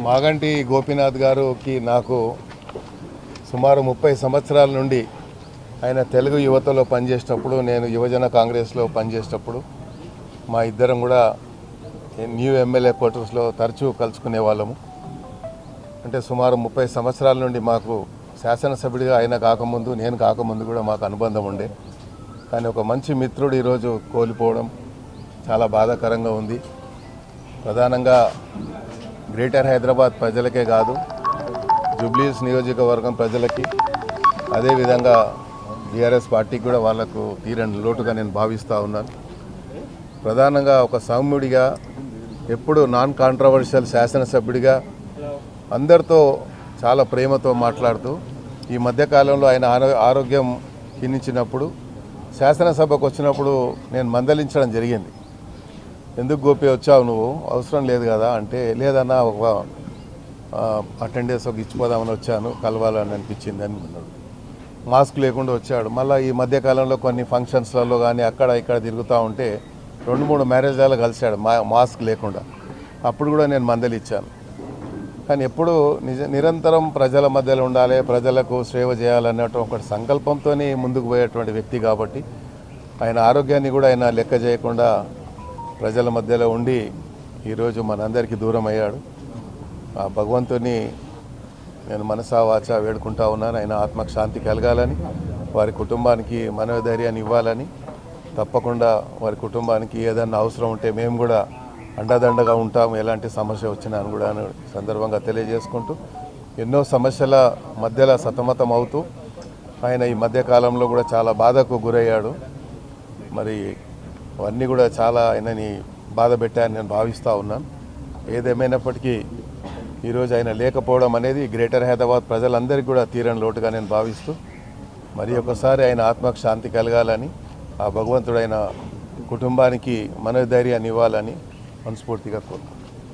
మాగంటి గోపీనాథ్ గారికి నాకు సుమారు 30 సంవత్సరాల నుండి ఆయన తెలుగు యువతలో పనిచేసేటప్పుడు, నేను యువజన కాంగ్రెస్లో పనిచేసేటప్పుడు మా ఇద్దరం కూడా న్యూ ఎమ్మెల్యే క్వార్టర్స్లో తరచూ కలుసుకునే వాళ్ళము. అంటే సుమారు 30 సంవత్సరాల నుండి మాకు శాసనసభ్యుడిగా ఆయన కాకముందు, నేను కాకముందు కూడా మాకు అనుబంధం ఉండే. కానీ ఒక మంచి మిత్రుడు ఈరోజు కోల్పోవడం చాలా బాధాకరంగా ఉంది. ప్రధానంగా గ్రేటర్ హైదరాబాద్ ప్రజలకే కాదు, జూబ్లీహిల్స్ నియోజకవర్గం ప్రజలకి, అదేవిధంగా బీఆర్ఎస్ పార్టీకి కూడా వాళ్లకు తీరని లోటుగా నేను భావిస్తూ ఉన్నాను. ప్రధానంగా ఒక సౌమ్యుడిగా, ఎప్పుడు నాన్ కాంట్రవర్షియల్ శాసనసభ్యుడిగా అందరితో చాలా ప్రేమతో మాట్లాడుతూ, ఈ మధ్యకాలంలో ఆయన ఆరోగ్యం క్షీణించినప్పుడు శాసనసభకు వచ్చినప్పుడు నేను మందలించడం జరిగింది. ఎందుకు గోపి వచ్చావు, నువ్వు అవసరం లేదు కదా అంటే, లేదన్నా ఒక అటెండెన్స్ ఒక ఇచ్చిపోదామని వచ్చాను, కలవాలని అనిపించింది అని అన్నాడు. మాస్క్ లేకుండా వచ్చాడు. మళ్ళీ ఈ మధ్యకాలంలో కొన్ని ఫంక్షన్స్లలో కానీ అక్కడ ఇక్కడ తిరుగుతూ ఉంటే 2-3 మ్యారేజ్లలో కలిశాడు మాస్క్ లేకుండా. అప్పుడు కూడా నేను మందలిచ్చాను. కానీ ఎప్పుడు నిరంతరం ప్రజల మధ్యలో ఉండాలి, ప్రజలకు సేవ చేయాలన్నట్టు ఒక సంకల్పంతో ముందుకు పోయేటువంటి వ్యక్తి కాబట్టి ఆయన ఆరోగ్యాన్ని కూడా ఆయన లెక్క చేయకుండా ప్రజల మధ్యలో ఉండి ఈరోజు మనందరికీ దూరం అయ్యాడు. ఆ భగవంతుని నేను మనసా వాచా వేడుకుంటా ఉన్నాను. ఆయన ఆత్మకు శాంతి కలగాలని, వారి కుటుంబానికి మనోధైర్యాన్ని ఇవ్వాలని, తప్పకుండా వారి కుటుంబానికి ఏదన్నా అవసరం ఉంటే మేము కూడా అండదండగా ఉంటాము, ఎలాంటి సమస్య వచ్చినా అని కూడా సందర్భంగా తెలియజేసుకుంటూ, ఎన్నో సమస్యల మధ్యలో సతమతం అవుతూ ఆయన ఈ మధ్యకాలంలో కూడా చాలా బాధకు గురయ్యాడు. మరి అవన్నీ కూడా చాలా ఆయనని బాధ పెట్టాయని నేను భావిస్తూ ఉన్నాను. ఏదేమైనప్పటికీ ఈరోజు ఆయన లేకపోవడం అనేది గ్రేటర్ హైదరాబాద్ ప్రజలందరికీ కూడా తీరని లోటుగా నేను భావిస్తూ, మరి ఒకసారి ఆయన ఆత్మకు శాంతి కలగాలని, ఆ భగవంతుడైన కుటుంబానికి మనోధైర్యాన్ని ఇవ్వాలని మనస్ఫూర్తిగా కోరుకుంటున్నాను.